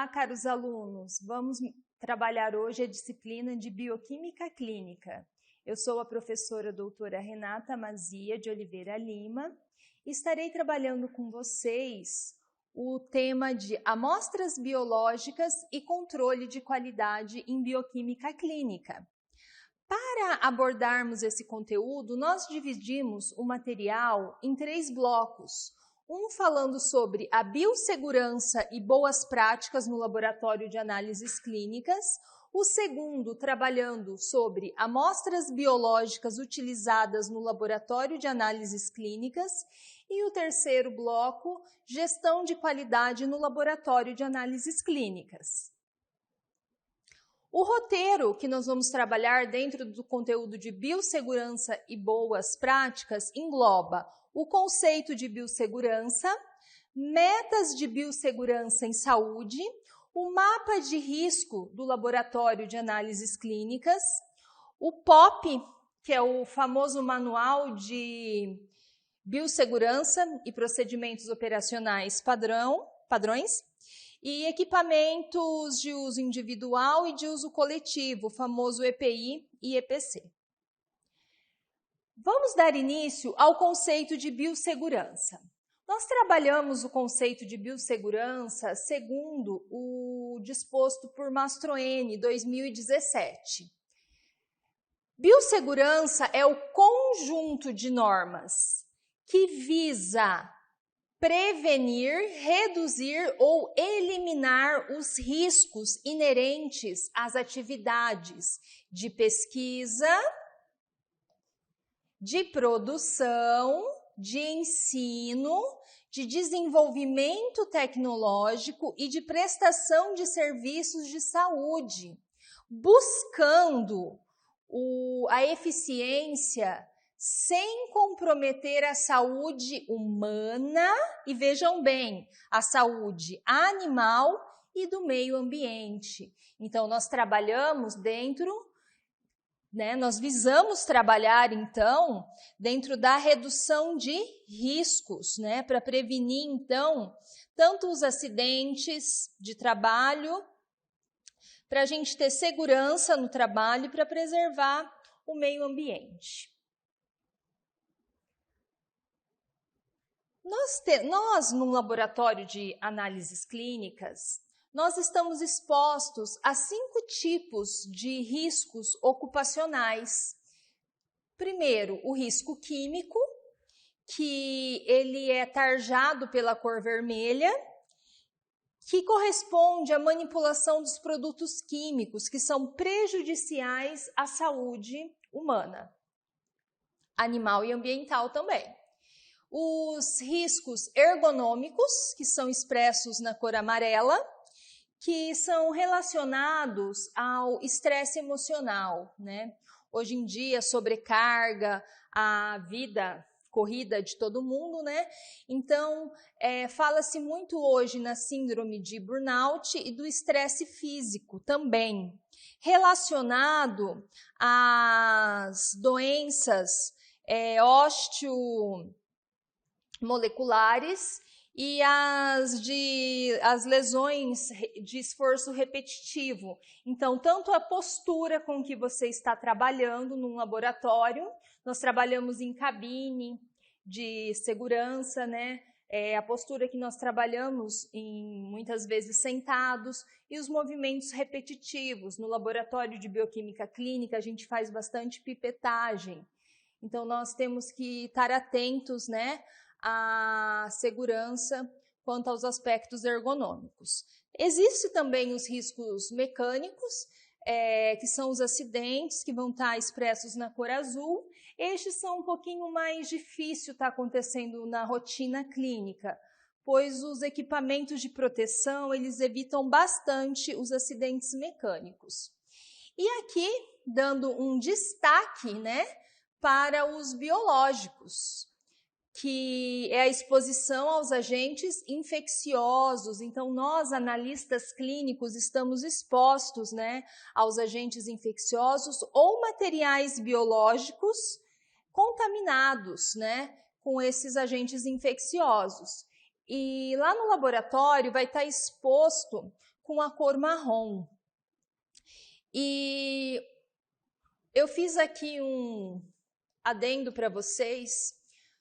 Olá, caros alunos! Vamos trabalhar hoje a disciplina de Bioquímica Clínica. Eu sou a professora doutora Renata Mazia de Oliveira Lima e estarei trabalhando com vocês o tema de amostras biológicas e controle de qualidade em bioquímica clínica. Para abordarmos esse conteúdo, nós dividimos o material em 3 blocos. Um falando sobre a biossegurança e boas práticas no laboratório de análises clínicas. O segundo, trabalhando sobre amostras biológicas utilizadas no laboratório de análises clínicas. E o terceiro bloco, gestão de qualidade no laboratório de análises clínicas. O roteiro que nós vamos trabalhar dentro do conteúdo de biossegurança e boas práticas engloba o conceito de biossegurança, metas de biossegurança em saúde, o mapa de risco do laboratório de análises clínicas, o POP, que é o famoso manual de biossegurança e procedimentos operacionais padrões, e equipamentos de uso individual e de uso coletivo, o famoso EPI e EPC. Vamos dar início ao conceito de biossegurança. Nós trabalhamos o conceito de biossegurança segundo o disposto por Mastroeni, 2017. Biossegurança é o conjunto de normas que visa prevenir, reduzir ou eliminar os riscos inerentes às atividades de pesquisa, de produção, de ensino, de desenvolvimento tecnológico e de prestação de serviços de saúde, buscando a eficiência sem comprometer a saúde humana e, vejam bem, a saúde animal e do meio ambiente. Então, nós trabalhamos nós visamos trabalhar, então, dentro da redução de riscos, para prevenir, então, tanto os acidentes de trabalho, para a gente ter segurança no trabalho e para preservar o meio ambiente. Nós, no laboratório de análises clínicas, nós estamos expostos a 5 tipos de riscos ocupacionais. Primeiro, o risco químico, que ele é tarjado pela cor vermelha, que corresponde à manipulação dos produtos químicos que são prejudiciais à saúde humana, animal e ambiental também. Os riscos ergonômicos, que são expressos na cor amarela, que são relacionados ao estresse emocional, Hoje em dia, sobrecarga, a vida corrida de todo mundo, Então, fala-se muito hoje na síndrome de burnout e do estresse físico também, relacionado às doenças osteomoleculares e as lesões de esforço repetitivo. Então, tanto a postura com que você está trabalhando num laboratório, nós trabalhamos em cabine de segurança, a postura que nós trabalhamos muitas vezes sentados, e os movimentos repetitivos. No laboratório de bioquímica clínica, a gente faz bastante pipetagem. Então, nós temos que estar atentos, à segurança quanto aos aspectos ergonômicos. Existem também os riscos mecânicos, que são os acidentes, que vão estar expressos na cor azul. Estes são um pouquinho mais difícil estar acontecendo na rotina clínica, pois os equipamentos de proteção, eles evitam bastante os acidentes mecânicos. E aqui, dando um destaque, para os biológicos, que é a exposição aos agentes infecciosos. Então, nós, analistas clínicos, estamos expostos, aos agentes infecciosos ou materiais biológicos contaminados, com esses agentes infecciosos. E lá no laboratório vai estar exposto com a cor marrom. E eu fiz aqui um adendo para vocês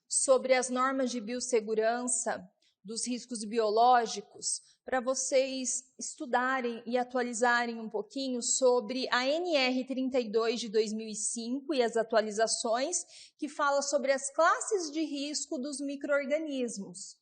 sobre as normas de biossegurança dos riscos biológicos, para vocês estudarem e atualizarem um pouquinho sobre a NR32 de 2005 e as atualizações, que fala sobre as classes de risco dos micro-organismos.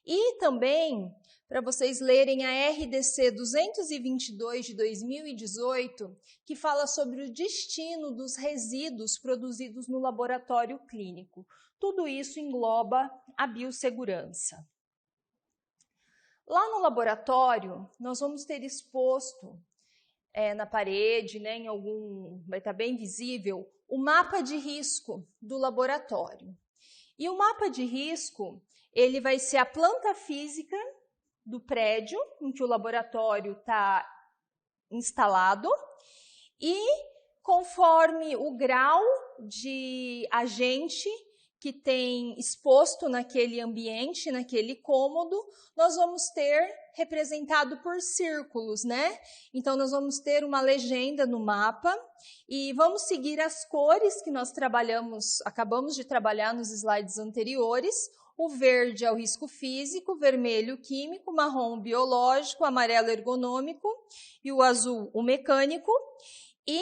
E também para vocês lerem a RDC 222 de 2018, que fala sobre o destino dos resíduos produzidos no laboratório clínico. Tudo isso engloba a biossegurança. Lá no laboratório, nós vamos ter exposto na parede, né, vai estar bem visível, o mapa de risco do laboratório. E o mapa de risco, ele vai ser a planta física do prédio em que o laboratório está instalado e conforme o grau de agente que tem exposto naquele ambiente, naquele cômodo, nós vamos ter representado por círculos, né? Então, nós vamos ter uma legenda no mapa e vamos seguir as cores que nós acabamos de trabalhar nos slides anteriores. O verde é o risco físico, vermelho químico, marrom biológico, amarelo ergonômico e o azul o mecânico. E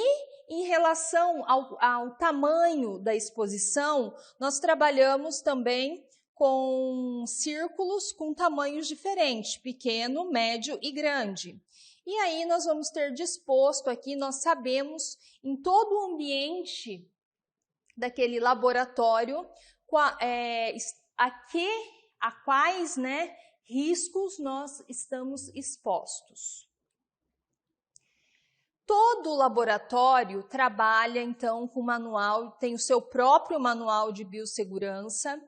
em relação ao tamanho da exposição, nós trabalhamos também com círculos com tamanhos diferentes, pequeno, médio e grande. E aí nós vamos ter disposto aqui, nós sabemos, em todo o ambiente daquele laboratório, a quais, né, riscos nós estamos expostos. Todo laboratório trabalha, então, com manual, tem o seu próprio manual de biossegurança,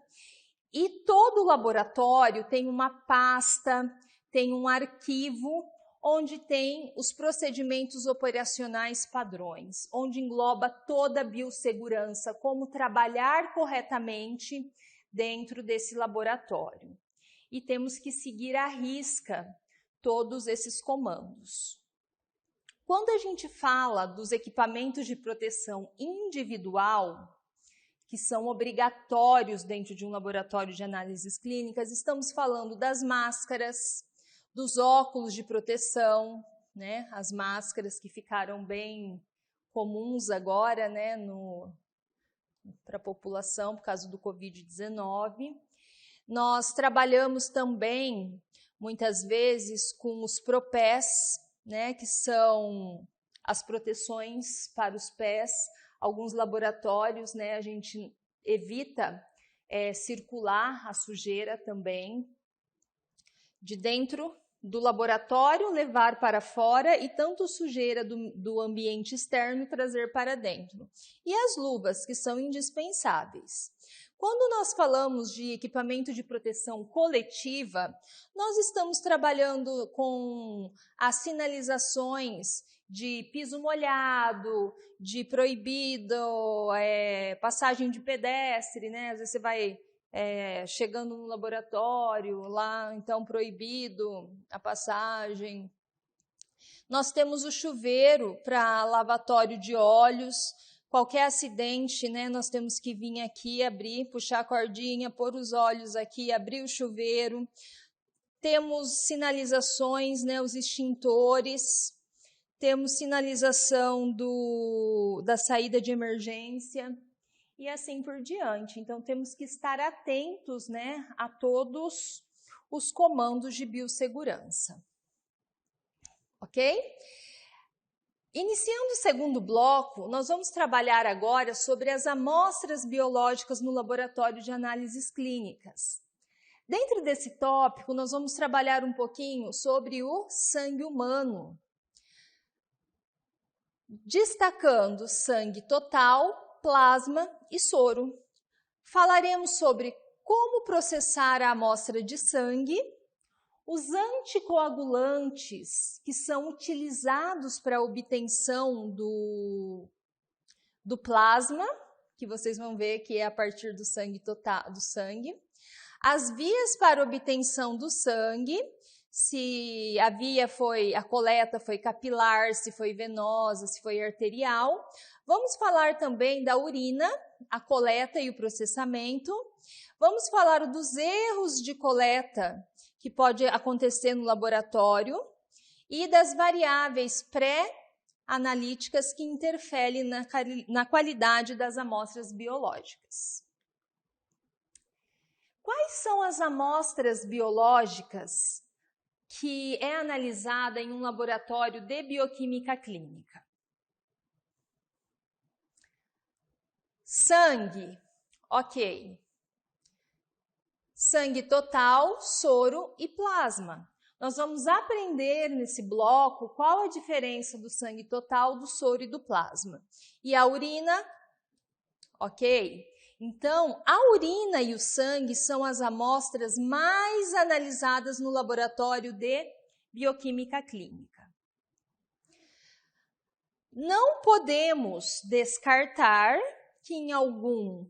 e todo laboratório tem uma pasta, tem um arquivo, onde tem os procedimentos operacionais padrões, onde engloba toda a biossegurança, como trabalhar corretamente dentro desse laboratório. E temos que seguir à risca todos esses comandos. Quando a gente fala dos equipamentos de proteção individual, que são obrigatórios dentro de um laboratório de análises clínicas, estamos falando das máscaras, dos óculos de proteção, né? As máscaras que ficaram bem comuns agora, né, para a população por causa do Covid-19. Nós trabalhamos também, muitas vezes, com os propés, né, que são as proteções para os pés. Alguns laboratórios, né, a gente evita circular a sujeira também de dentro do laboratório, levar para fora e tanto sujeira do ambiente externo trazer para dentro. E as luvas, que são indispensáveis. Quando nós falamos de equipamento de proteção coletiva, nós estamos trabalhando com as sinalizações de piso molhado, de proibido, passagem de pedestre, né? Às vezes você vai chegando no laboratório, lá então proibido a passagem. Nós temos o chuveiro para lavatório de óleos. Qualquer acidente, né, nós temos que vir aqui, abrir, puxar a cordinha, pôr os óleos aqui, abrir o chuveiro. Temos sinalizações, né, os extintores. Temos sinalização da saída de emergência e assim por diante. Então, temos que estar atentos, né, a todos os comandos de biossegurança. Ok? Iniciando o segundo bloco, nós vamos trabalhar agora sobre as amostras biológicas no laboratório de análises clínicas. Dentro desse tópico, nós vamos trabalhar um pouquinho sobre o sangue humano, destacando sangue total, plasma e soro. Falaremos sobre como processar a amostra de sangue, os anticoagulantes que são utilizados para a obtenção do plasma, que vocês vão ver que é a partir do sangue total, as vias para obtenção do sangue, se a coleta foi capilar, se foi venosa, se foi arterial. Vamos falar também da urina, a coleta e o processamento. Vamos falar dos erros de coleta que pode acontecer no laboratório e das variáveis pré-analíticas que interferem na qualidade das amostras biológicas. Quais são as amostras biológicas que é analisada em um laboratório de bioquímica clínica? Sangue, ok. Sangue total, soro e plasma. Nós vamos aprender nesse bloco qual a diferença do sangue total, do soro e do plasma. E a urina, ok. Então, a urina e o sangue são as amostras mais analisadas no laboratório de bioquímica clínica. Não podemos descartar que em alguns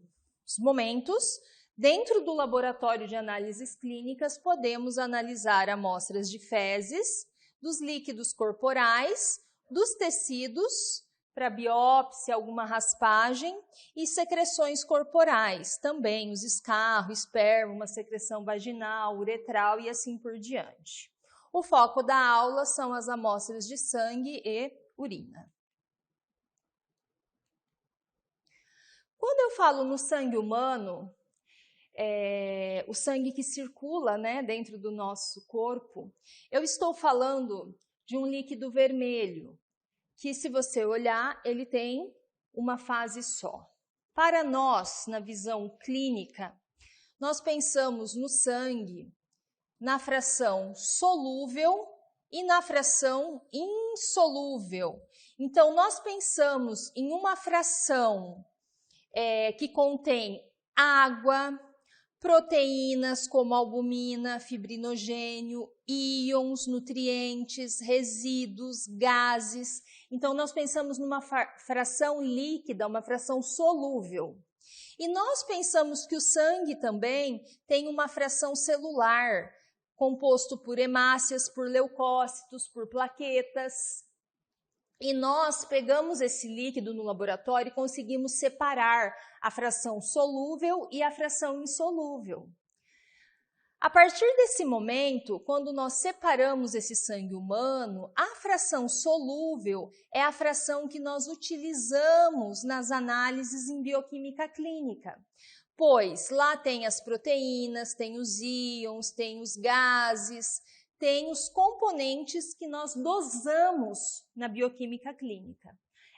momentos, dentro do laboratório de análises clínicas, podemos analisar amostras de fezes, dos líquidos corporais, dos tecidos, para biópsia, alguma raspagem, e secreções corporais, também os escarro, esperma, uma secreção vaginal, uretral e assim por diante. O foco da aula são as amostras de sangue e urina. Quando eu falo no sangue humano, o sangue que circula, né, dentro do nosso corpo, eu estou falando de um líquido vermelho, que se você olhar, ele tem uma fase só. Para nós, na visão clínica, nós pensamos no sangue na fração solúvel e na fração insolúvel. Então, nós pensamos em uma fração que contém água, proteínas como albumina, fibrinogênio, íons, nutrientes, resíduos, gases. Então, nós pensamos numa fração líquida, uma fração solúvel. E nós pensamos que o sangue também tem uma fração celular, composto por hemácias, por leucócitos, por plaquetas. E nós pegamos esse líquido no laboratório e conseguimos separar a fração solúvel e a fração insolúvel. A partir desse momento, quando nós separamos esse sangue humano, a fração solúvel é a fração que nós utilizamos nas análises em bioquímica clínica, pois lá tem as proteínas, tem os íons, tem os gases, tem os componentes que nós dosamos na bioquímica clínica.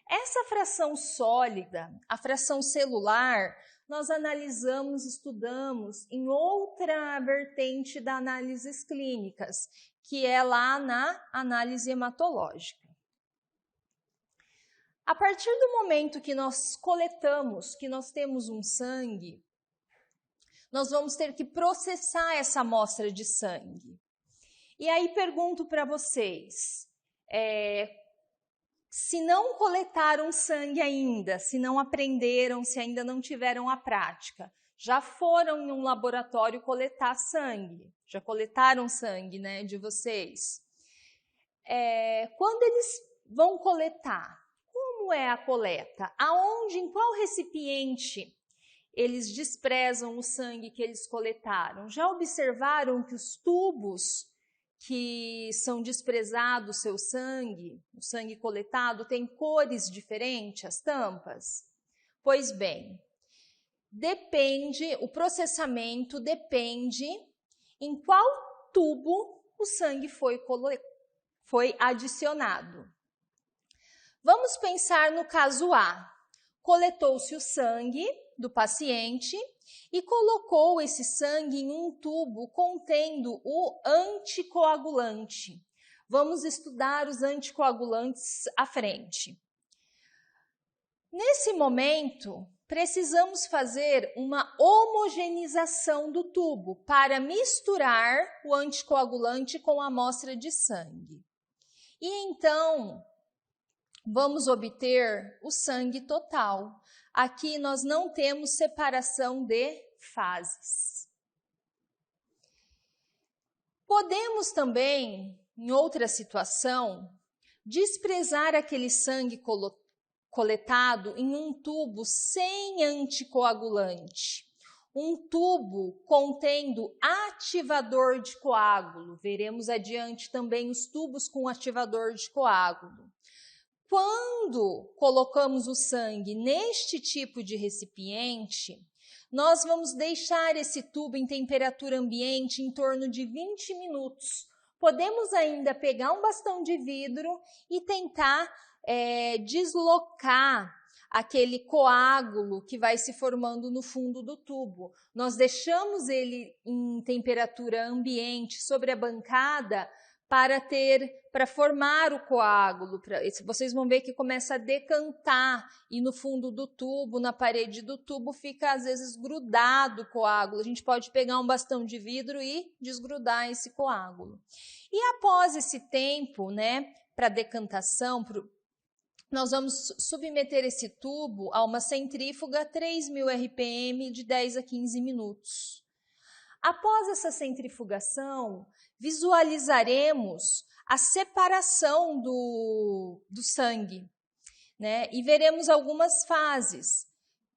Essa fração sólida, a fração celular, nós analisamos, estudamos em outra vertente da análises clínicas, que é lá na análise hematológica. A partir do momento que nós coletamos, que nós temos um sangue, nós vamos ter que processar essa amostra de sangue. E aí pergunto para vocês, se não coletaram sangue ainda, se não aprenderam, se ainda não tiveram a prática, já foram em um laboratório coletar sangue, já coletaram sangue, né, de vocês. Quando eles vão coletar, como é a coleta? Aonde, em qual recipiente eles desprezam o sangue que eles coletaram? Já observaram que os tubos que são desprezados seu sangue, o sangue coletado, tem cores diferentes, as tampas? Pois bem, o processamento depende em qual tubo o sangue foi adicionado. Vamos pensar no caso A. Coletou-se o sangue do paciente e colocou esse sangue em um tubo contendo o anticoagulante. Vamos estudar os anticoagulantes à frente. Nesse momento, precisamos fazer uma homogeneização do tubo para misturar o anticoagulante com a amostra de sangue. E então, vamos obter o sangue total. Aqui nós não temos separação de fases. Podemos também, em outra situação, desprezar aquele sangue coletado em um tubo sem anticoagulante. Um tubo contendo ativador de coágulo. Veremos adiante também os tubos com ativador de coágulo. Quando colocamos o sangue neste tipo de recipiente, nós vamos deixar esse tubo em temperatura ambiente em torno de 20 minutos. Podemos ainda pegar um bastão de vidro e tentar deslocar aquele coágulo que vai se formando no fundo do tubo. Nós deixamos ele em temperatura ambiente sobre a bancada para formar o coágulo. Vocês vão ver que começa a decantar e no fundo do tubo, na parede do tubo, fica às vezes grudado o coágulo. A gente pode pegar um bastão de vidro e desgrudar esse coágulo. E após esse tempo, para decantação, nós vamos submeter esse tubo a uma centrífuga 3.000 RPM de 10 a 15 minutos. Após essa centrifugação, visualizaremos a separação do sangue, e veremos algumas fases.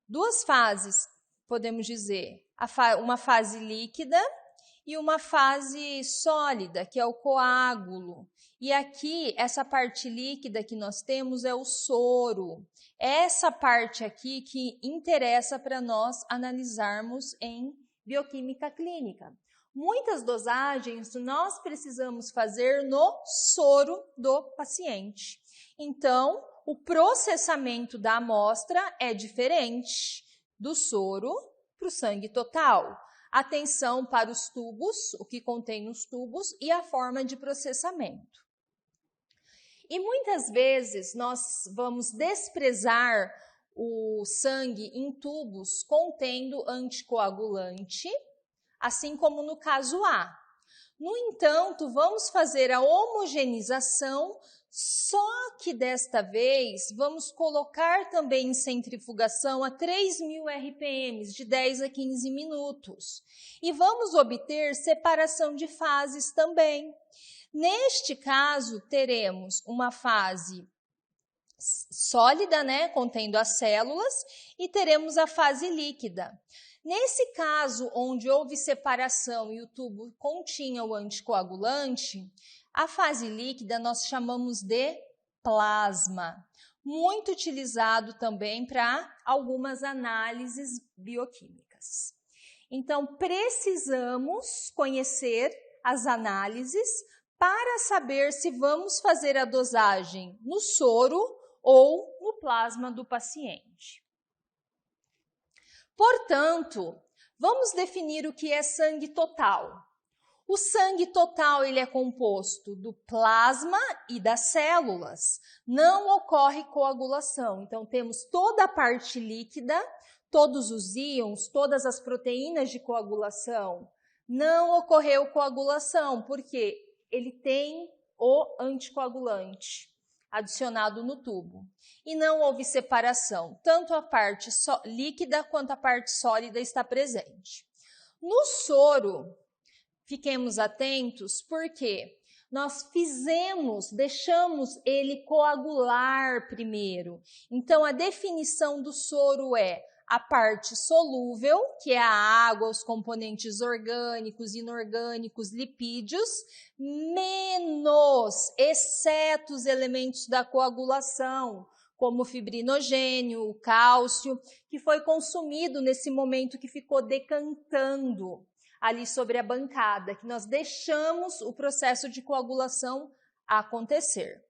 2 fases, podemos dizer, uma fase líquida e uma fase sólida, que é o coágulo. E aqui, essa parte líquida que nós temos é o soro. Essa parte aqui que interessa para nós analisarmos em bioquímica clínica. Muitas dosagens nós precisamos fazer no soro do paciente. Então, o processamento da amostra é diferente do soro para o sangue total. Atenção para os tubos, o que contém nos tubos e a forma de processamento. E muitas vezes nós vamos desprezar o sangue em tubos contendo anticoagulante, assim como no caso A. No entanto, vamos fazer a homogeneização, só que desta vez vamos colocar também em centrifugação a 3.000 RPM, de 10 a 15 minutos. E vamos obter separação de fases também. Neste caso, teremos uma fase sólida, contendo as células, e teremos a fase líquida. Nesse caso, onde houve separação e o tubo continha o anticoagulante, a fase líquida nós chamamos de plasma, muito utilizado também para algumas análises bioquímicas. Então, precisamos conhecer as análises para saber se vamos fazer a dosagem no soro ou no plasma do paciente. Portanto, vamos definir o que é sangue total. O sangue total ele é composto do plasma e das células. Não ocorre coagulação. Então, temos toda a parte líquida, todos os íons, todas as proteínas de coagulação. Não ocorreu coagulação, porque ele tem o anticoagulante adicionado no tubo. E não houve separação. Tanto a parte líquida quanto a parte sólida está presente. No soro, fiquemos atentos, porque nós deixamos ele coagular primeiro. Então, a definição do soro é a parte solúvel, que é a água, os componentes orgânicos, inorgânicos, lipídios, exceto os elementos da coagulação, como o fibrinogênio, o cálcio, que foi consumido nesse momento que ficou decantando ali sobre a bancada, que nós deixamos o processo de coagulação acontecer.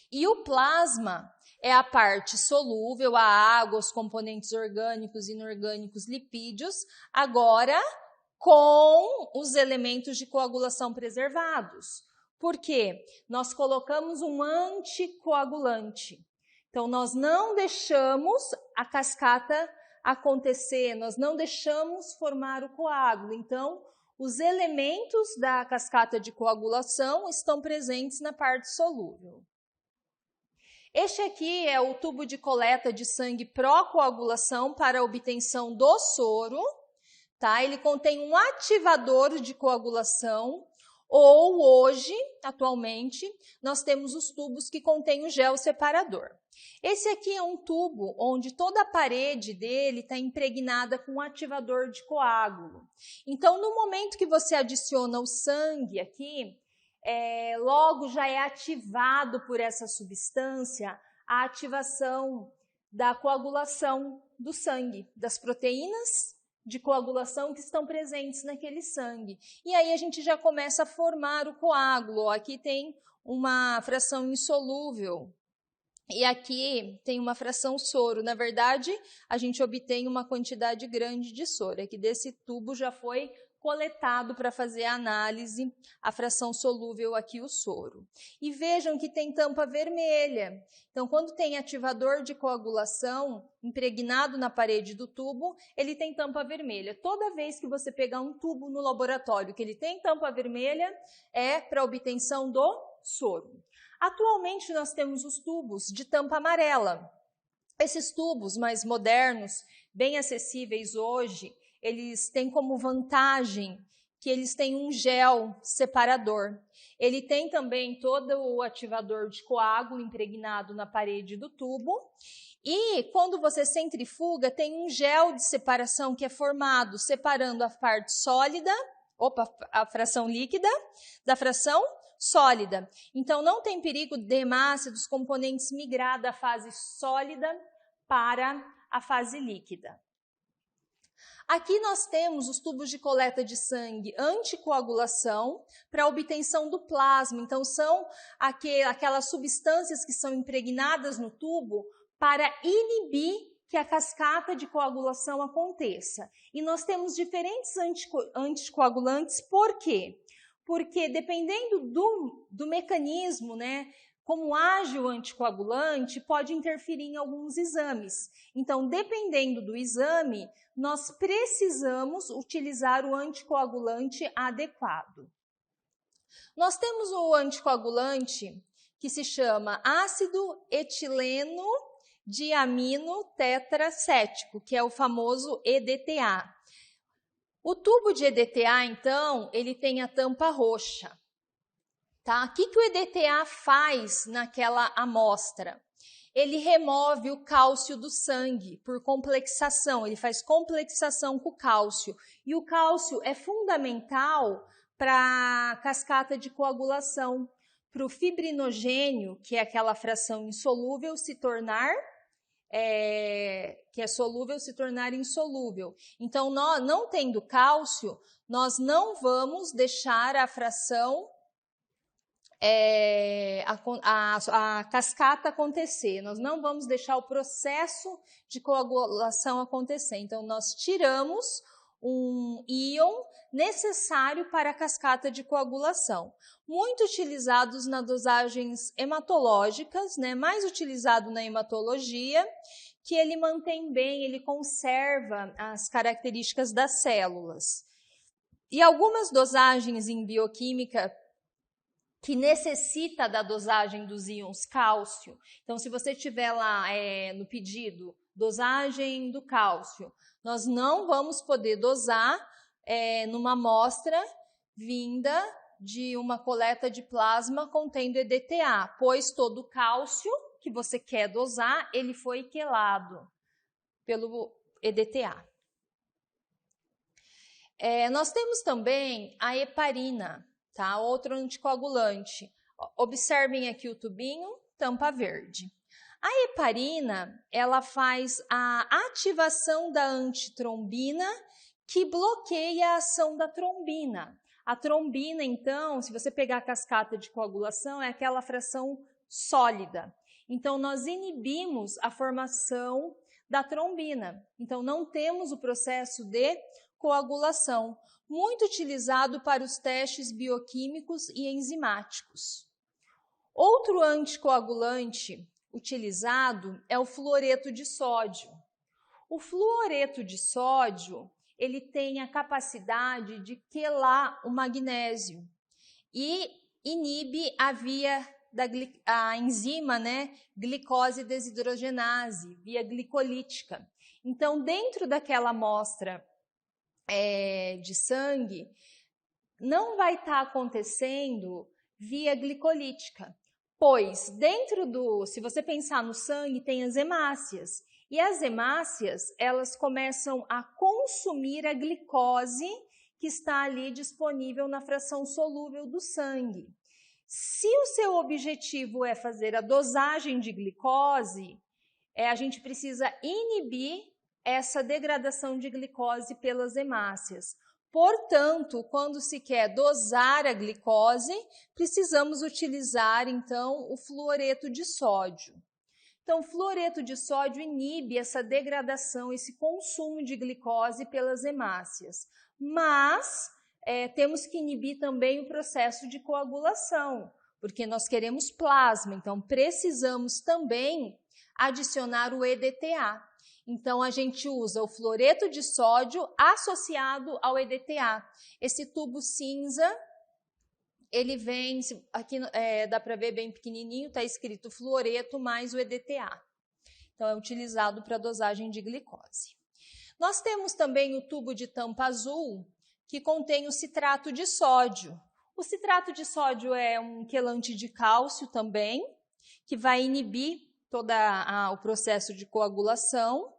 E o plasma é a parte solúvel, a água, os componentes orgânicos, inorgânicos, lipídios, agora com os elementos de coagulação preservados. Por quê? Nós colocamos um anticoagulante. Então, nós não deixamos a cascata acontecer, nós não deixamos formar o coágulo. Então, os elementos da cascata de coagulação estão presentes na parte solúvel. Este aqui é o tubo de coleta de sangue pró-coagulação para a obtenção do soro. Tá? Ele contém um ativador de coagulação, ou hoje, atualmente, nós temos os tubos que contêm o gel separador. Esse aqui é um tubo onde toda a parede dele está impregnada com um ativador de coágulo. Então, no momento que você adiciona o sangue aqui, logo já é ativado por essa substância a ativação da coagulação do sangue, das proteínas de coagulação que estão presentes naquele sangue. E aí a gente já começa a formar o coágulo. Aqui tem uma fração insolúvel e aqui tem uma fração soro. Na verdade, a gente obtém uma quantidade grande de soro. Aqui desse tubo já foi coletado para fazer a análise, a fração solúvel aqui, o soro. E vejam que tem tampa vermelha. Então, quando tem ativador de coagulação impregnado na parede do tubo, ele tem tampa vermelha. Toda vez que você pegar um tubo no laboratório que ele tem tampa vermelha, é para obtenção do soro. Atualmente, nós temos os tubos de tampa amarela. Esses tubos mais modernos, bem acessíveis hoje, eles têm como vantagem que eles têm um gel separador. Ele tem também todo o ativador de coágulo impregnado na parede do tubo. E quando você centrifuga, tem um gel de separação que é formado, separando a parte sólida, a fração líquida, da fração sólida. Então, não tem perigo de hemácia dos componentes migrar da fase sólida para a fase líquida. Aqui nós temos os tubos de coleta de sangue anticoagulação para obtenção do plasma. Então, são aquelas substâncias que são impregnadas no tubo para inibir que a cascata de coagulação aconteça. E nós temos diferentes anticoagulantes. Por quê? Porque dependendo do mecanismo, né, como age o anticoagulante, pode interferir em alguns exames. Então, dependendo do exame, nós precisamos utilizar o anticoagulante adequado. Nós temos o anticoagulante que se chama ácido etileno diamino tetracético, que é o famoso EDTA. O tubo de EDTA, então, ele tem a tampa roxa. Tá? O que o EDTA faz naquela amostra? Ele remove o cálcio do sangue por complexação, ele faz complexação com o cálcio. E o cálcio é fundamental para a cascata de coagulação, para o fibrinogênio, que é aquela fração insolúvel, se tornar que é solúvel se tornar insolúvel. Então, não tendo cálcio, nós não vamos deixar a fração a cascata acontecer, nós não vamos deixar o processo de coagulação acontecer. Então, nós tiramos um íon necessário para a cascata de coagulação. Muito utilizados nas dosagens hematológicas, né? Mais utilizado na hematologia, que ele mantém bem, ele conserva as características das células. E algumas dosagens em bioquímica que necessita da dosagem dos íons cálcio. Então, se você tiver lá no pedido dosagem do cálcio, nós não vamos poder dosar numa amostra vinda de uma coleta de plasma contendo EDTA, pois todo o cálcio que você quer dosar, ele foi quelado pelo EDTA. Nós temos também a heparina, tá? Outro anticoagulante. Observem aqui o tubinho, tampa verde. A heparina, ela faz a ativação da antitrombina que bloqueia a ação da trombina. A trombina, então, se você pegar a cascata de coagulação, é aquela fração sólida. Então, nós inibimos a formação da trombina. Então, não temos o processo de coagulação, muito utilizado para os testes bioquímicos e enzimáticos. Outro anticoagulante utilizado é o fluoreto de sódio. O fluoreto de sódio, ele tem a capacidade de quelar o magnésio e inibe a enzima, né, glicose desidrogenase, via glicolítica. Então, dentro daquela amostra de sangue, não vai estar acontecendo via glicolítica, pois se você pensar no sangue, tem as hemácias, e as hemácias, elas começam a consumir a glicose que está ali disponível na fração solúvel do sangue. Se o seu objetivo é fazer a dosagem de glicose, a gente precisa inibir essa degradação de glicose pelas hemácias. Portanto, quando se quer dosar a glicose, precisamos utilizar, então, o fluoreto de sódio. Então, o fluoreto de sódio inibe essa degradação, esse consumo de glicose pelas hemácias. Mas temos que inibir também o processo de coagulação, porque nós queremos plasma, então precisamos também adicionar o EDTA. Então, a gente usa o fluoreto de sódio associado ao EDTA. Esse tubo cinza, ele vem, aqui dá para ver bem pequenininho, está escrito fluoreto mais o EDTA. Então, é utilizado para dosagem de glicose. Nós temos também o tubo de tampa azul, que contém o citrato de sódio. O citrato de sódio é um quelante de cálcio também, que vai inibir todo o processo de coagulação.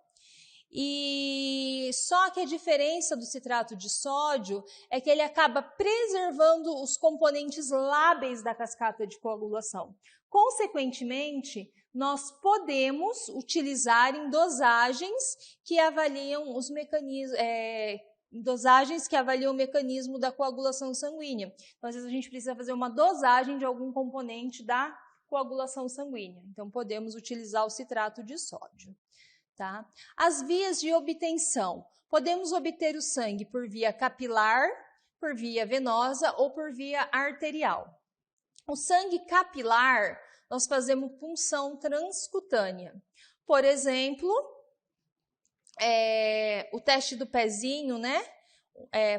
E só que a diferença do citrato de sódio é que ele acaba preservando os componentes lábeis da cascata de coagulação. Consequentemente, nós podemos utilizar em dosagens que avaliam os mecanismos, dosagens que avaliam o mecanismo da coagulação sanguínea. Então, às vezes a gente precisa fazer uma dosagem de algum componente da coagulação sanguínea. Então, podemos utilizar o citrato de sódio. Tá? As vias de obtenção. Podemos obter o sangue por via capilar, por via venosa ou por via arterial. O sangue capilar, nós fazemos punção transcutânea. Por exemplo, o teste do pezinho, né?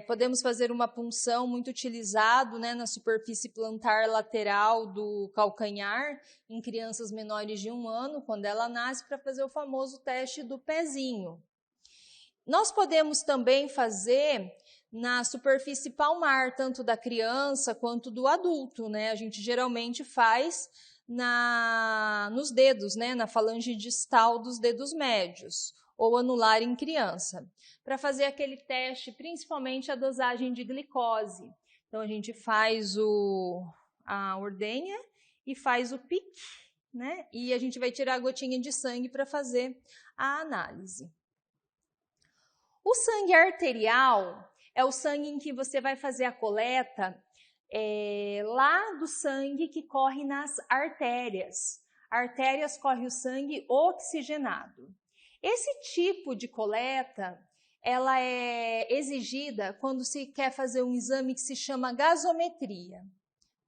Podemos fazer uma punção muito utilizado, né, na superfície plantar lateral do calcanhar, em crianças menores de 1 ano, quando ela nasce, para fazer o famoso teste do pezinho. Nós podemos também fazer na superfície palmar, tanto da criança quanto do adulto, né? A gente geralmente faz nos dedos, né, na falange distal dos dedos médios, ou anular em criança, para fazer aquele teste, principalmente a dosagem de glicose. Então, a gente faz a ordenha e faz o pique, né? E a gente vai tirar a gotinha de sangue para fazer a análise. O sangue arterial é o sangue em que você vai fazer a coleta lá do sangue que corre nas artérias. Artérias corre o sangue oxigenado. Esse tipo de coleta, ela é exigida quando se quer fazer um exame que se chama gasometria.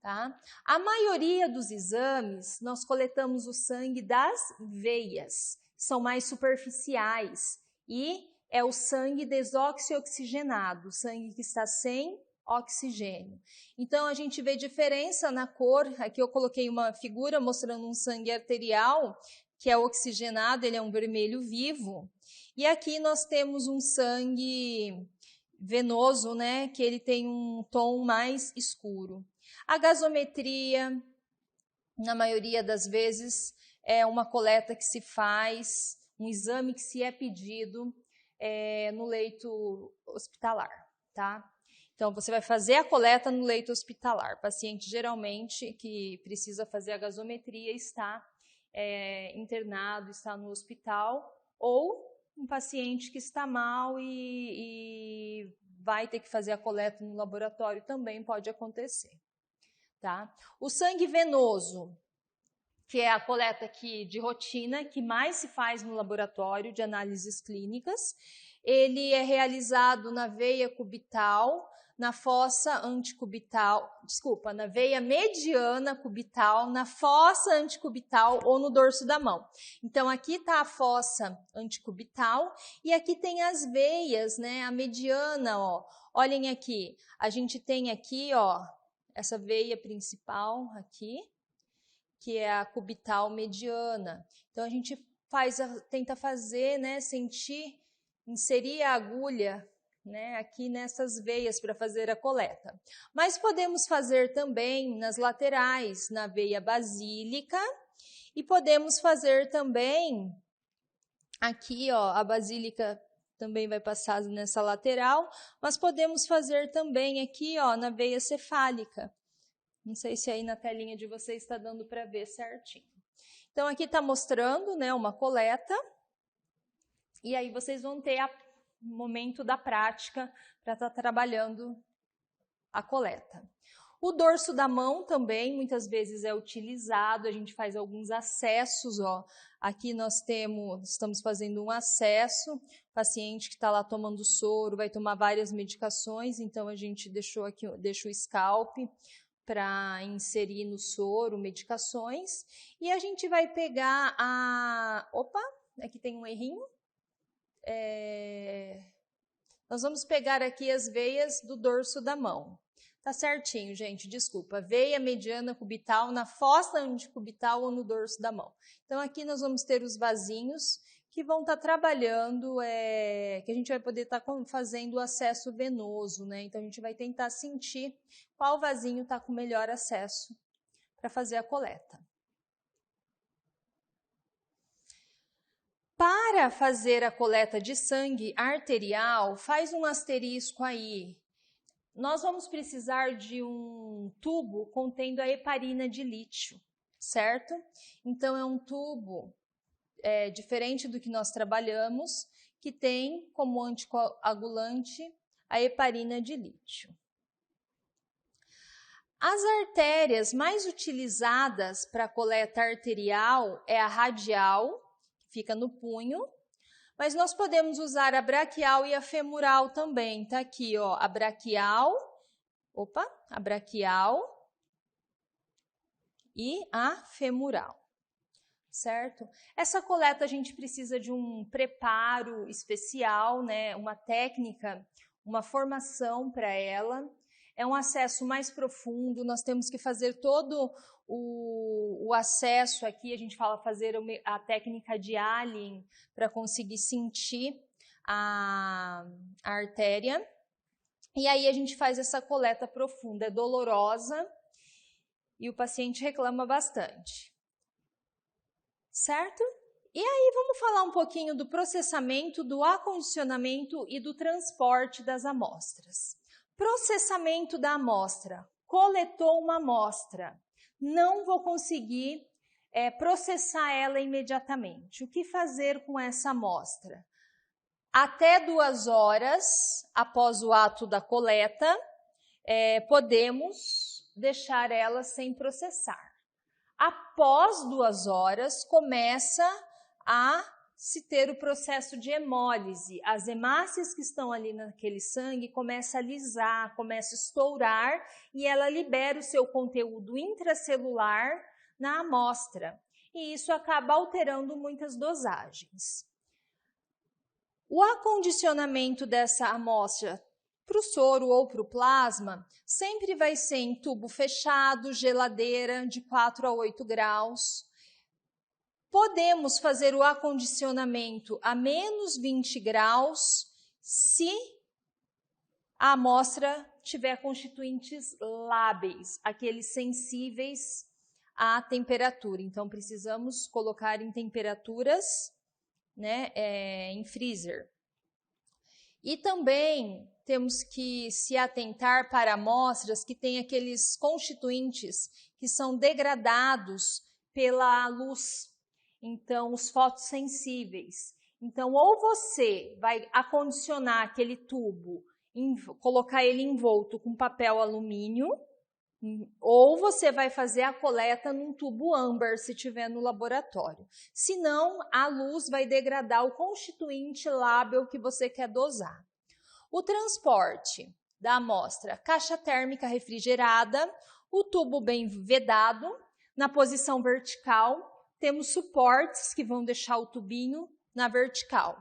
Tá? A maioria dos exames, nós coletamos o sangue das veias, são mais superficiais, e é o sangue desoxioxigenado, o sangue que está sem oxigênio. Então, a gente vê diferença na cor. Aqui eu coloquei uma figura mostrando um sangue arterial, que é oxigenado, ele é um vermelho vivo. E aqui nós temos um sangue venoso, né, que ele tem um tom mais escuro. A gasometria, na maioria das vezes, é uma coleta que se faz, um exame que se é pedido no leito hospitalar, tá? Então, você vai fazer a coleta no leito hospitalar. O paciente, geralmente, que precisa fazer a gasometria, está internado, está no hospital, ou um paciente que está mal e vai ter que fazer a coleta no laboratório, também pode acontecer. Tá? O sangue venoso, que é a coleta de rotina, que mais se faz no laboratório de análises clínicas, ele é realizado na veia cubital, na fossa anticubital, na veia mediana cubital, na fossa anticubital ou no dorso da mão. Então, aqui está a fossa anticubital e aqui tem as veias, né? A mediana, ó. Olhem aqui, a gente tem aqui, ó, essa veia principal aqui, que é a cubital mediana. Então, a gente tenta fazer, né, inserir a agulha né, aqui nessas veias para fazer a coleta. Mas podemos fazer também nas laterais, na veia basílica, e podemos fazer também aqui, ó, a basílica também vai passar nessa lateral, mas podemos fazer também aqui, ó, na veia cefálica. Não sei se aí na telinha de vocês está dando para ver certinho. Então, aqui está mostrando, né, uma coleta, e aí vocês vão ter o momento da prática para estar trabalhando a coleta. O dorso da mão também, muitas vezes é utilizado, a gente faz alguns acessos, ó. Aqui nós estamos fazendo um acesso, o paciente que está lá tomando soro vai tomar várias medicações, então a gente deixa o scalp para inserir no soro medicações, e a gente vai pegar Opa, aqui tem um errinho. Nós vamos pegar aqui as veias do dorso da mão. Tá certinho, gente, desculpa. Veia mediana cubital na fossa antecubital ou no dorso da mão. Então, aqui nós vamos ter os vasinhos que vão estar trabalhando, que a gente vai poder estar fazendo o acesso venoso, né? Então, a gente vai tentar sentir qual vasinho está com melhor acesso para fazer a coleta. Para fazer a coleta de sangue arterial, faz um asterisco aí. Nós vamos precisar de um tubo contendo a heparina de lítio, certo? Então, é um tubo diferente do que nós trabalhamos, que tem como anticoagulante a heparina de lítio. As artérias mais utilizadas para a coleta arterial é a radial, que fica no punho, mas nós podemos usar a braquial e a femoral também. Tá aqui, ó, a braquial e a femoral, certo? Essa coleta a gente precisa de um preparo especial, né? Uma técnica, uma formação para ela. É um acesso mais profundo, nós temos que fazer todo o acesso aqui, a gente fala fazer a técnica de Allen para conseguir sentir a artéria. E aí a gente faz essa coleta profunda, é dolorosa e o paciente reclama bastante. Certo? E aí vamos falar um pouquinho do processamento, do acondicionamento e do transporte das amostras. Processamento da amostra. Coletou uma amostra. Não vou conseguir processar ela imediatamente. O que fazer com essa amostra? Até 2 horas após o ato da coleta, podemos deixar ela sem processar. Após 2 horas, começa a se ter o processo de hemólise. As hemácias que estão ali naquele sangue começam a lisar, começam a estourar e ela libera o seu conteúdo intracelular na amostra. E isso acaba alterando muitas dosagens. O acondicionamento dessa amostra para o soro ou para o plasma sempre vai ser em tubo fechado, geladeira de 4 a 8 graus. Podemos fazer o acondicionamento a menos 20 graus se a amostra tiver constituintes lábeis, aqueles sensíveis à temperatura. Então, precisamos colocar em temperaturas, né, em freezer. E também temos que se atentar para amostras que têm aqueles constituintes que são degradados pela luz. Então, os fotossensíveis. Então, ou você vai acondicionar aquele tubo, colocar ele envolto com papel alumínio, ou você vai fazer a coleta num tubo âmbar, se tiver no laboratório. Senão, a luz vai degradar o constituinte lábil que você quer dosar. O transporte da amostra, caixa térmica refrigerada, o tubo bem vedado, na posição vertical, temos suportes que vão deixar o tubinho na vertical.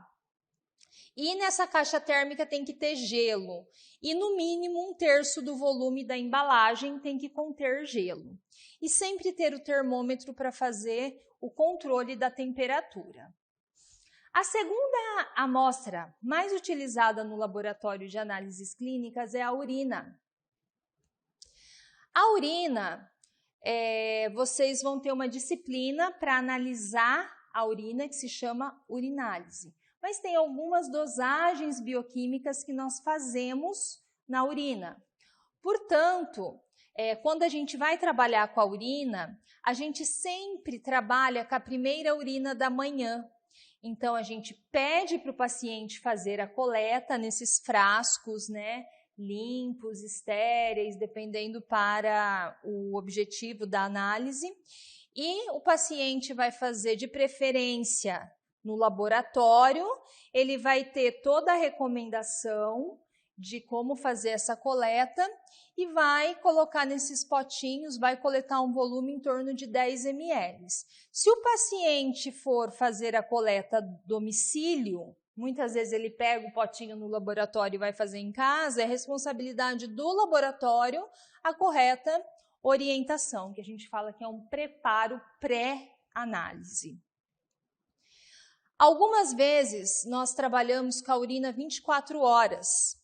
E nessa caixa térmica tem que ter gelo. E no mínimo 1/3 do volume da embalagem tem que conter gelo. E sempre ter o termômetro para fazer o controle da temperatura. A segunda amostra mais utilizada no laboratório de análises clínicas é a urina. A urina, vocês vão ter uma disciplina para analisar a urina que se chama urinálise. Mas tem algumas dosagens bioquímicas que nós fazemos na urina. Portanto, quando a gente vai trabalhar com a urina, a gente sempre trabalha com a primeira urina da manhã. Então, a gente pede para o paciente fazer a coleta nesses frascos, né, limpos, estéreis, dependendo para o objetivo da análise. E o paciente vai fazer, de preferência, no laboratório. Ele vai ter toda a recomendação de como fazer essa coleta e vai colocar nesses potinhos, vai coletar um volume em torno de 10 ml. Se o paciente for fazer a coleta domicílio, muitas vezes ele pega o potinho no laboratório e vai fazer em casa, é responsabilidade do laboratório a correta orientação, que a gente fala que é um preparo pré-análise. Algumas vezes nós trabalhamos com a urina 24 horas.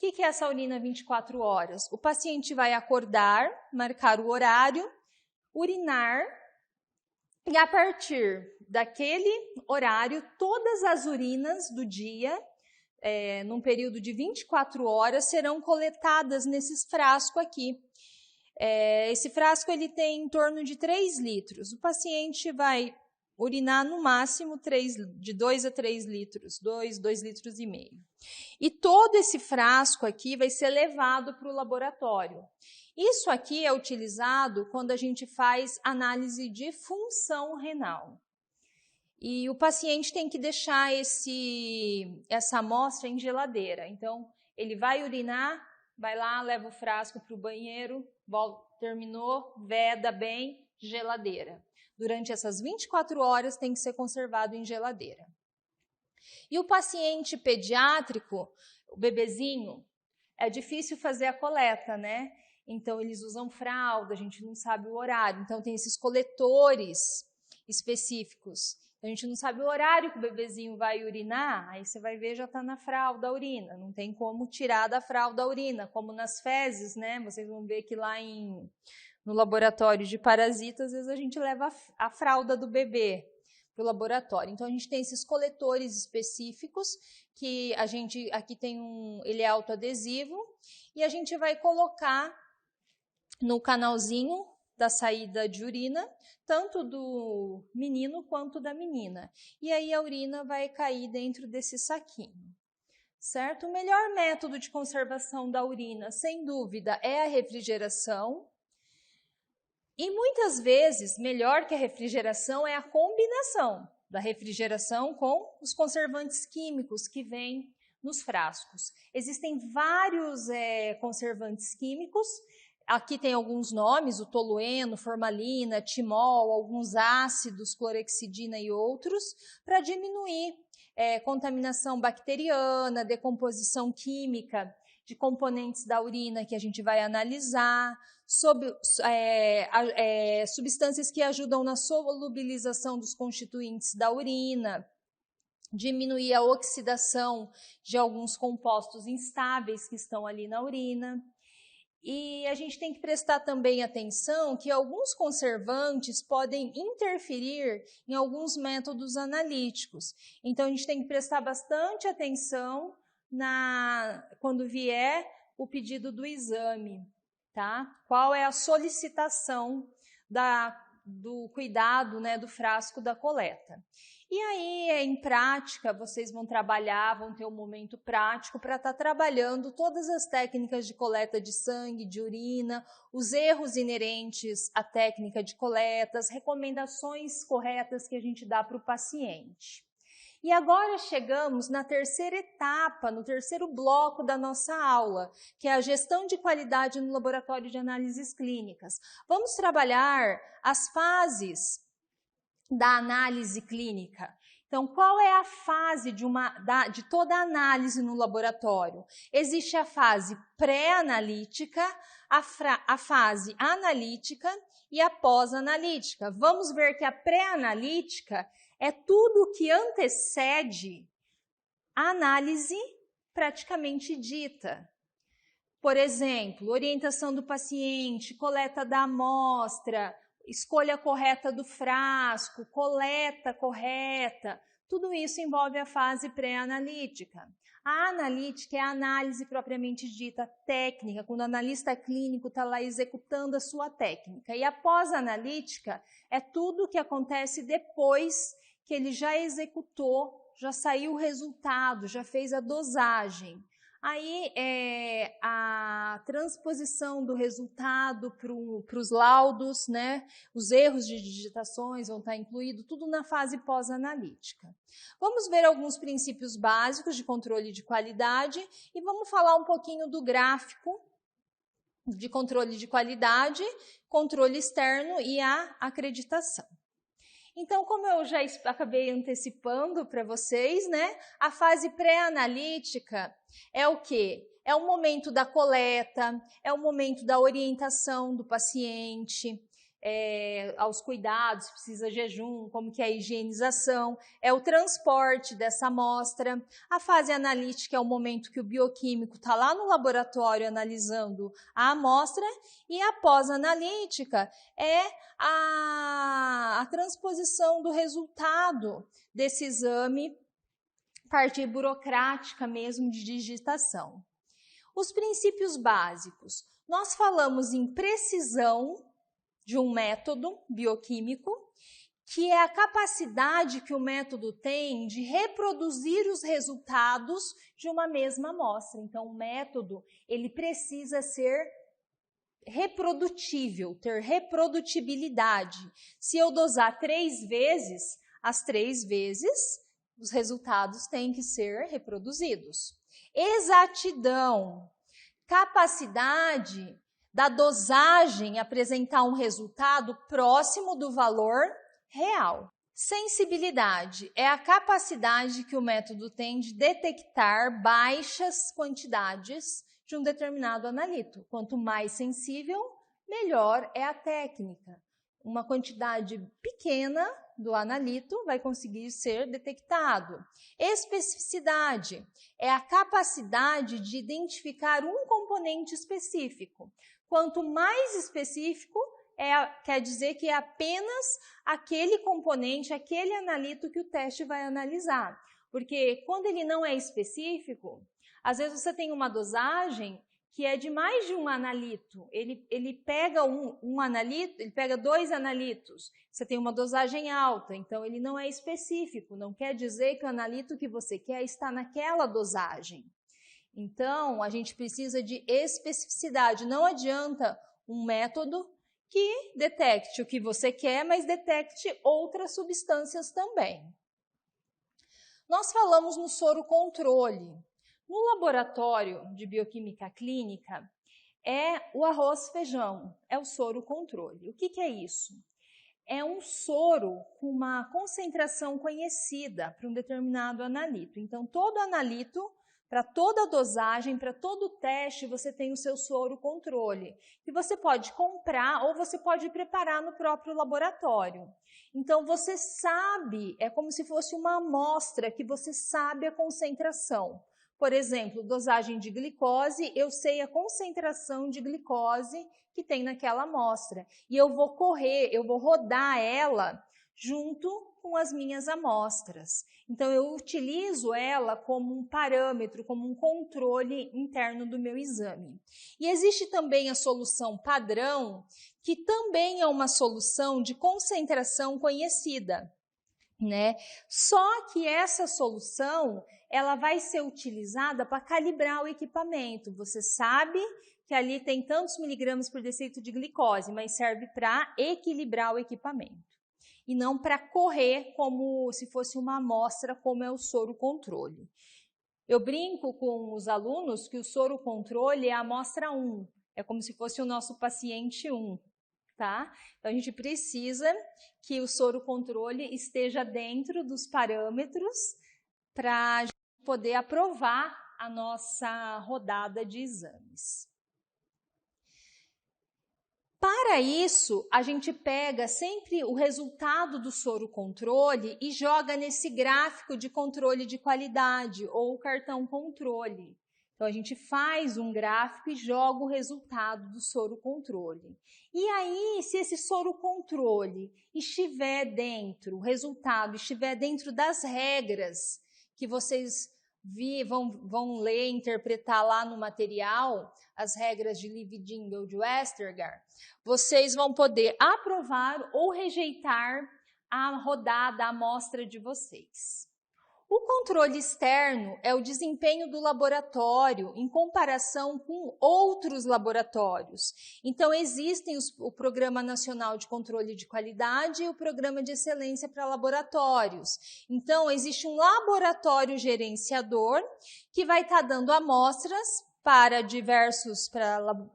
O que é essa urina 24 horas? O paciente vai acordar, marcar o horário, urinar, e a partir daquele horário, todas as urinas do dia, num período de 24 horas, serão coletadas nesses frascos aqui. Esse frasco ele tem em torno de 3 litros. O paciente vai urinar no máximo de 2 a 3 litros, 2 litros e meio. E todo esse frasco aqui vai ser levado para o laboratório. Isso aqui é utilizado quando a gente faz análise de função renal. E o paciente tem que deixar essa amostra em geladeira. Então, ele vai urinar, vai lá, leva o frasco para o banheiro, terminou, veda bem, geladeira. Durante essas 24 horas tem que ser conservado em geladeira. E o paciente pediátrico, o bebezinho, é difícil fazer a coleta, né? Então, eles usam fralda, a gente não sabe o horário. Então, tem esses coletores específicos. A gente não sabe o horário que o bebezinho vai urinar, aí você vai ver, já está na fralda a urina. Não tem como tirar da fralda a urina, como nas fezes, né? Vocês vão ver que lá no laboratório de parasitas, às vezes a gente leva a fralda do bebê para o laboratório. Então, a gente tem esses coletores específicos, que a gente, aqui tem ele é autoadesivo, e a gente vai colocar no canalzinho da saída de urina, tanto do menino quanto da menina. E aí a urina vai cair dentro desse saquinho, certo? O melhor método de conservação da urina, sem dúvida, é a refrigeração. E muitas vezes, melhor que a refrigeração é a combinação da refrigeração com os conservantes químicos que vêm nos frascos. Existem vários conservantes químicos. Aqui tem alguns nomes, o tolueno, formalina, timol, alguns ácidos, clorexidina e outros, para diminuir contaminação bacteriana, decomposição química de componentes da urina que a gente vai analisar, substâncias que ajudam na solubilização dos constituintes da urina, diminuir a oxidação de alguns compostos instáveis que estão ali na urina. E a gente tem que prestar também atenção que alguns conservantes podem interferir em alguns métodos analíticos. Então, a gente tem que prestar bastante atenção quando vier o pedido do exame, tá? Qual é a solicitação do cuidado, né, do frasco da coleta. E aí, em prática, vocês vão trabalhar, vão ter um momento prático para estar trabalhando todas as técnicas de coleta de sangue, de urina, os erros inerentes à técnica de coleta, as recomendações corretas que a gente dá para o paciente. E agora chegamos na terceira etapa, no terceiro bloco da nossa aula, que é a gestão de qualidade no laboratório de análises clínicas. Vamos trabalhar as fases da análise clínica. Então, qual é a fase de toda a análise no laboratório? Existe a fase pré-analítica, a fase analítica e a pós-analítica. Vamos ver que a pré-analítica É tudo que antecede a análise praticamente dita. Por exemplo, orientação do paciente, coleta da amostra, escolha correta do frasco, coleta correta, tudo isso envolve a fase pré-analítica. A analítica é a análise propriamente dita técnica, quando o analista clínico está lá executando a sua técnica. E a pós-analítica é tudo o que acontece depois que ele já executou, já saiu o resultado, já fez a dosagem. Aí, a transposição do resultado para os laudos, né? Os erros de digitações vão estar incluídos, tudo na fase pós-analítica. Vamos ver alguns princípios básicos de controle de qualidade e vamos falar um pouquinho do gráfico de controle de qualidade, controle externo e a acreditação. Então, como eu já acabei antecipando para vocês, né, a fase pré-analítica é o quê? É o momento da coleta, é o momento da orientação do paciente, aos cuidados, se precisa jejum, como que é a higienização, é o transporte dessa amostra. A fase analítica é o momento que o bioquímico está lá no laboratório analisando a amostra, e a pós-analítica é a transposição do resultado desse exame, parte burocrática mesmo de digitação. Os princípios básicos. Nós falamos em precisão de um método bioquímico, que é a capacidade que o método tem de reproduzir os resultados de uma mesma amostra. Então, o método, ele precisa ser reprodutível, ter reprodutibilidade. Se eu dosar 3 vezes, as 3 vezes, os resultados têm que ser reproduzidos. Exatidão, capacidade da dosagem apresentar um resultado próximo do valor real. Sensibilidade é a capacidade que o método tem de detectar baixas quantidades de um determinado analito. Quanto mais sensível, melhor é a técnica. Uma quantidade pequena do analito vai conseguir ser detectado. Especificidade é a capacidade de identificar um componente específico. Quanto mais específico, quer dizer que é apenas aquele componente, aquele analito que o teste vai analisar. Porque quando ele não é específico, às vezes você tem uma dosagem que é de mais de um analito. Ele pega um analito, ele pega 2 analitos. Você tem uma dosagem alta, então ele não é específico. Não quer dizer que o analito que você quer está naquela dosagem. Então, a gente precisa de especificidade. Não adianta um método que detecte o que você quer, mas detecte outras substâncias também. Nós falamos no soro controle. No laboratório de bioquímica clínica, é o arroz-feijão, é o soro controle. O que é isso? É um soro com uma concentração conhecida para um determinado analito. Então, todo analito, para toda dosagem, para todo teste, você tem o seu soro controle, que você pode comprar ou você pode preparar no próprio laboratório. Então, você sabe, é como se fosse uma amostra que você sabe a concentração. Por exemplo, dosagem de glicose, eu sei a concentração de glicose que tem naquela amostra. E eu vou rodar ela junto com as minhas amostras. Então, eu utilizo ela como um parâmetro, como um controle interno do meu exame. E existe também a solução padrão, que também é uma solução de concentração conhecida, né? Só que essa solução, ela vai ser utilizada para calibrar o equipamento. Você sabe que ali tem tantos miligramas por decilitro de glicose, mas serve para equilibrar o equipamento. E não para correr como se fosse uma amostra, como é o soro controle. Eu brinco com os alunos que o soro controle é a amostra 1. É como se fosse o nosso paciente 1. Tá? Então, a gente precisa que o soro controle esteja dentro dos parâmetros para a gente poder aprovar a nossa rodada de exames. Para isso, a gente pega sempre o resultado do soro controle e joga nesse gráfico de controle de qualidade, ou cartão controle. Então, a gente faz um gráfico e joga o resultado do soro controle. E aí, se esse soro controle estiver dentro, o resultado estiver dentro das regras que vocês vão ler, interpretar lá no material, as regras de Liebig ou de Westergaard, vocês vão poder aprovar ou rejeitar a rodada, a amostra de vocês. O controle externo é o desempenho do laboratório em comparação com outros laboratórios. Então, existem o Programa Nacional de Controle de Qualidade e o Programa de Excelência para Laboratórios. Então, existe um laboratório gerenciador que vai estar dando amostras para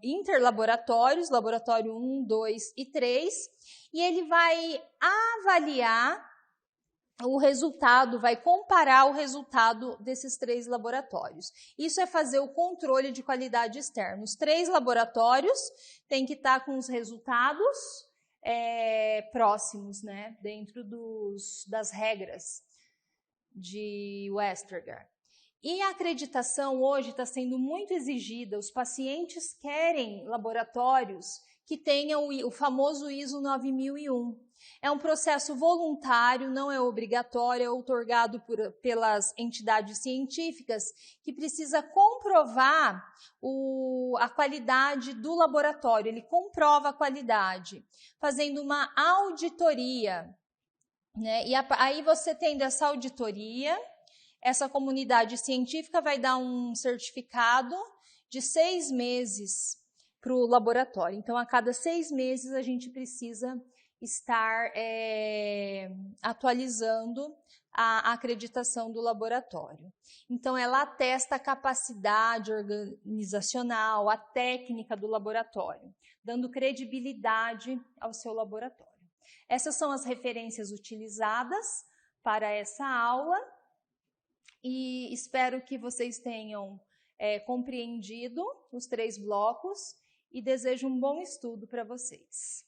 interlaboratórios, laboratório 1, 2 e 3, e ele vai avaliar o resultado, vai comparar o resultado desses 3 laboratórios. Isso é fazer o controle de qualidade externo. Os 3 laboratórios têm que estar com os resultados próximos, né, dentro das regras de Westergaard. E a acreditação hoje está sendo muito exigida. Os pacientes querem laboratórios que tenham o famoso ISO 9001. É um processo voluntário, não é obrigatório, é outorgado pelas entidades científicas que precisa comprovar a qualidade do laboratório. Ele comprova a qualidade, fazendo uma auditoria, né? E aí você tendo essa auditoria, essa comunidade científica vai dar um certificado de 6 meses para o laboratório. Então, a cada 6 meses, a gente precisa estar atualizando a acreditação do laboratório. Então, ela atesta a capacidade organizacional, a técnica do laboratório, dando credibilidade ao seu laboratório. Essas são as referências utilizadas para essa aula e espero que vocês tenham compreendido os 3 blocos e desejo um bom estudo para vocês.